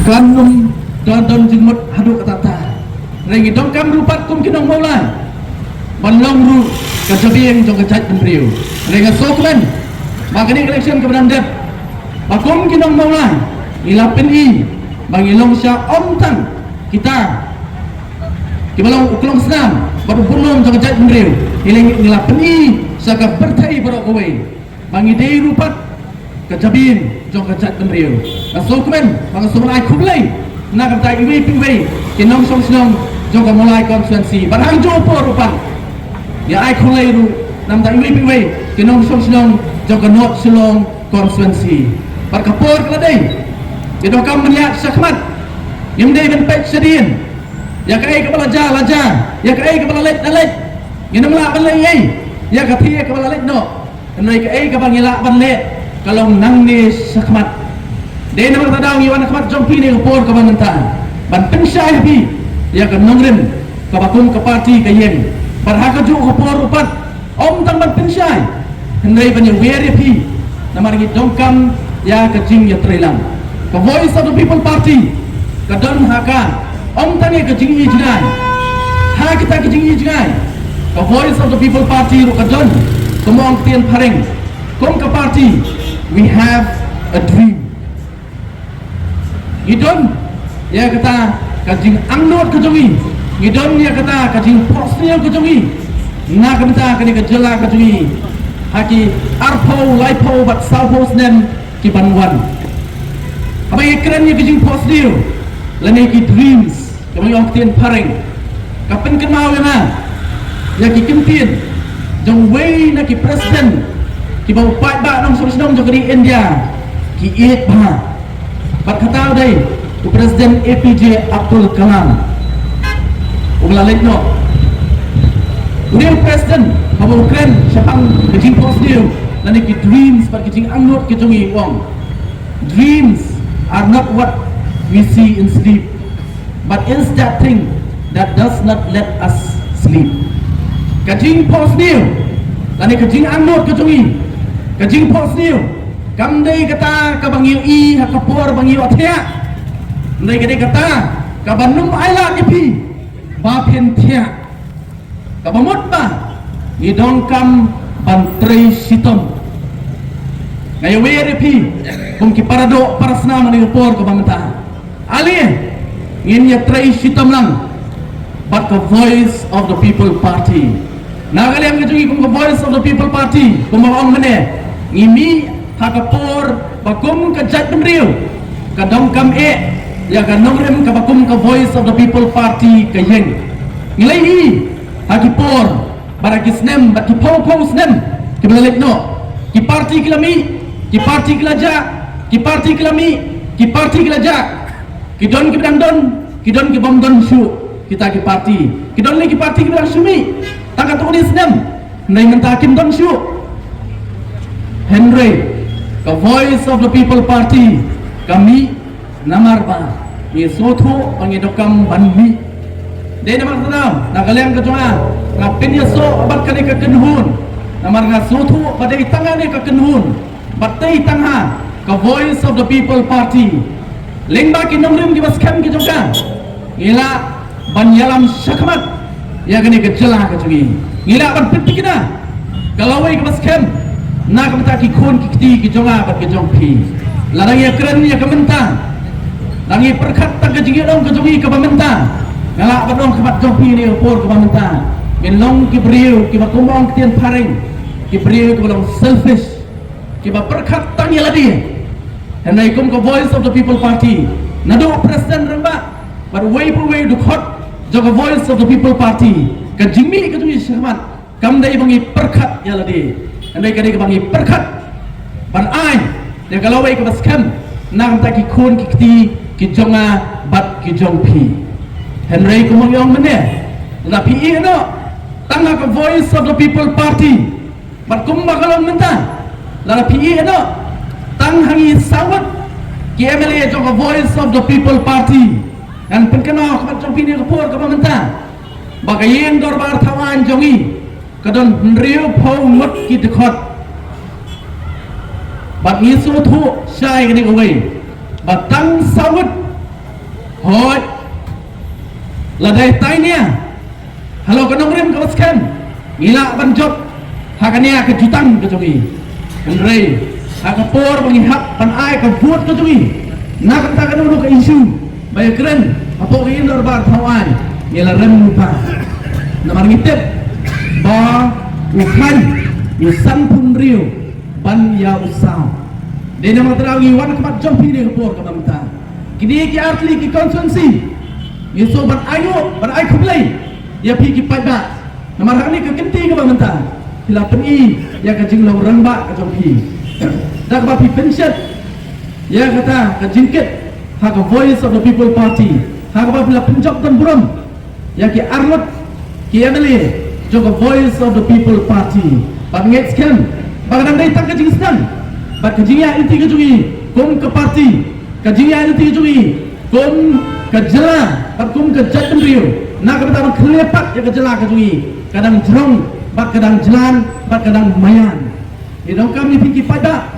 kanum don jengmut haduk tata rengi dongkam rupat kum kinong maulai banlong ru kajabieng jong kajat pemriu renga sokmen makani election kebenan dep bakum kinong maulai ilapin i bangilong sya omtang kita kibalong uklong senam baru bunong jong kajat pemriu ilapin i saka bertai barok kowe bangi dei rupat kajabin jong kajat pemriu sokmen bang somalai kublai nak kata iwi pingwei kinong song sinong jong ka mulai konstituensi barang jopo rupan ya ai khulai ru nam ta iwi pingwei kinong song sinong jong ka not silong konstituensi bar kapor kala dei itu kam meniak sakmat im dei ben pek sedin ya kai ka balaja laja ya kai ka balalet dalet nginam la ban lei ya ka thie ka balalet no nai ka ai ka bangila ban le kalau nang ni sakmat dei namar tadang iwan sakmat jong pi ni kapor ka bantan ban pensai bi ya ka nongrim ka bakum ka parti ka yeng barhaka ju kapor upat om tang ban pensai hendai ban weri pi namar gi dongkam ya ka jing ya trelang ka voice of the people party ka don haka om tang ka jing i jingai ha kita ka jing i jingai ka voice of the people party ru ka don kumong tien pareng kom ka party we have a dream idon ya kata kajing angnot kejongi idon ya kata kajing posnya kejongi na kata kani kejela kejongi haki arpo laipo bat saupo snen ki banwan apa ikran ya kajing posdio lane ki dreams kami ong tien pareng kapan kenal ya ki kempien jong wei na ki president ki bau pat ba nong sosnom jong di India ki it ba bat kata dai Presiden APJ Abdul Kalam ulalek no new president babu Ukraine siapang kejing pos dia lani ki dreams par kejing angnot kejongi wong dreams are not what we see in sleep but is that thing that does not let us sleep kejing pos dia lani kejing angnot kejongi kejing pos dia kamdai kata kabangiu i hakapor bangiu athia ndai kade kata kabanum aila kipi bapin thia kabamut ba ni dongkam bantrei sitom ngayo were pi kum ki parado parasna mani upor ko bamta ali ngin ya trei sitom lang but the voice of the people party nagali am ngejungi kum the voice of the people party kum ong mene ngimi hakapor bakum kajat pemriu kadongkam ya kan nongrem ka bakum ka voice of the people party ka yeng ngilai hi hakipor baraki snem baki pau snem ki balek no ki party kilami ki party kilaja ki party kilami ki party kilaja ki don ki don ki bom don shu kita ki party ki don le ki party ki bilang sumi taka to ni snem nai mentakim don shu Henry ka voice of the people party kami namar ba ni soto pangidokam banmi de namar tanam nagaleng kejua ngapin ya so abat kani ka kenhun namar nga soto badai tangane ka kenhun batai tangha ka voice of the people party lengba ki nomrim ki baskem ki joka ngila banyalam sakmat ya kani ka jela ka jungi ngila ban pitikina galawai ki baskem na kamta ki khon ki kti ki jonga bat ki jongpi larang ya keren ya kamenta langi perkat tak kejingi dong kejungi ke pementa ngalak badong kebat jongpi ni upor ke pementa ngelong ki beriu ki bakumong ketian paring ki beriu ki balong selfish ki ba perkat tangi ladi henai kum ke voice of the people party nado president ramba but way du khot jaga voice of the people party kejimi kejungi syahmat kam dai bangi perkat ya ladi andai kadai bangi perkat ban ai dia kalau wei ke baskem nang tak ki khon ki kti ki jonga bat ki jongpi henry kumong yong mene la pi no tanga ka voice of the people party bat kum bakalong menta la pi no tang hangi sawat ki MLA jong voice of the people party and penkana ka jongpi ni kapor ka menta bagayen dorbar thawan jongi kadon nriu phau ngot ki dekhot bat ngi su thu sai ni ko wei bat tang sawat hoi ladai tainya halo kanong rim kalaskan ngila banjot hakania kejutang kejungi kendrei hakapor mengihap pan ai kebuat kejungi nak kata kanong ke isu bayar keren apa ke indor bar thawai ngila rem lupa namar ngitip ba ukan yusan pun rio ban ya usau de nama terawi wan kemat jompi de kapor ke mamta kini ki artli ki konsensi yuso ban ayo ban ai kublai ya pi ki pada namar hani ke kenti ke mamta hila peni ya ka jing lo rangba ka jompi dak ba pi pension ya kata ka jingkit ha ka voice of the people party ha ka ba pila penjok dan buram ya ki arlut ki ameli juga voice of the people party ba ngets kem ba kadang dai tak ka jing sedang ba ka jing ya inti ka jungi kum ke party ka jing ya inti ka jungi kum ka jela ba kum ka jat rio na ka ta khlepat ya ka jela ka jungi kadang jerong ba kadang jelan ba kadang mayan idong kami fikir pada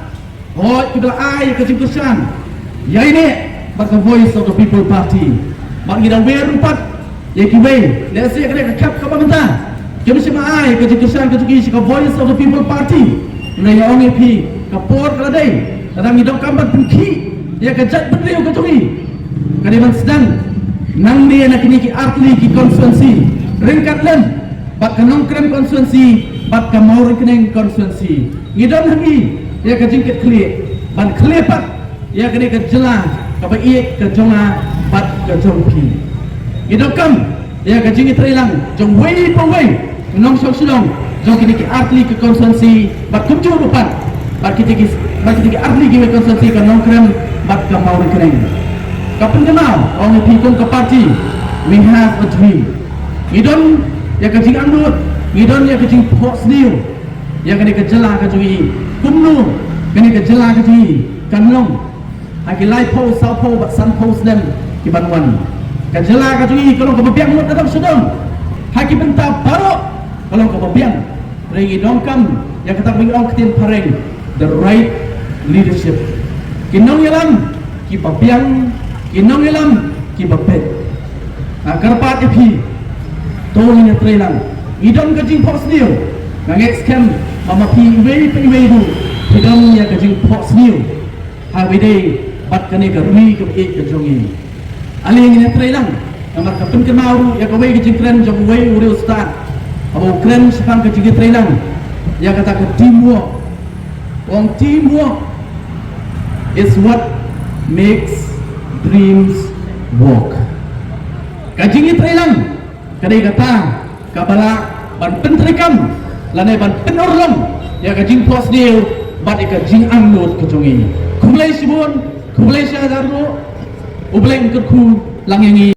oh kita ai ka jing kesan ya ini ba ka voice of the people party ba ngidang we rupat ya ki we le se ka kap ka banta kami sima ai ka jing kesan ka jungi ka voice of the people party na ya ong pi kapor kala dai kadang idong kambat pengki ya ka jat bendeu ka jungi kadiman sedang nang dia nak kini ki artli ki konstituensi ringkat len bat kanong krem konstituensi bat kamau keneng konstituensi ngidon hangi ya ka jingkit kli ban kli pat ya kini ka jela ka ba iek ka jonga bat ka jongpi ngidon kam ya ka jingkit rilang jong wei po wei nong sok silong jong kini ki artli ki konstituensi bat kumju rupan bat kiti ki artli ki konstituensi kanong krem bat kamau keneng kapan kenal orang pikun ke parti we have a dream ngidon ya kajing andut ngidon ya kajing pos new ya kani kejela kajui kumnu kani kejela kajui kanlong haki lai po sao po bat san po nem ki banwan kejela kajui kalau ke biang mut datang sedang haki benta baru kalau ke biang rengi dongkam ya kata bing ong ketin pareng the right leadership kinong yalam ki papiang inong ilam ki bapet agar pat ipi tolong ina trelang idon kajing pos new nang scam mama pi we du idon ya kajing pos new ha we day pat kane ka rui ka e ka jongi ali ina trelang namar ka pun kemau ya ka we kajing kren jong we ure ustad abo kren sepang kajing trelang ya kata ka teamwork is what makes dreams walk kajing itrailang kadai kata kabala ban pentrikam lanai ban penorlong ya kajing pos dia bat kajing angnut kejongi kumlai sibun kumlai syadaru ubleng kerku langengi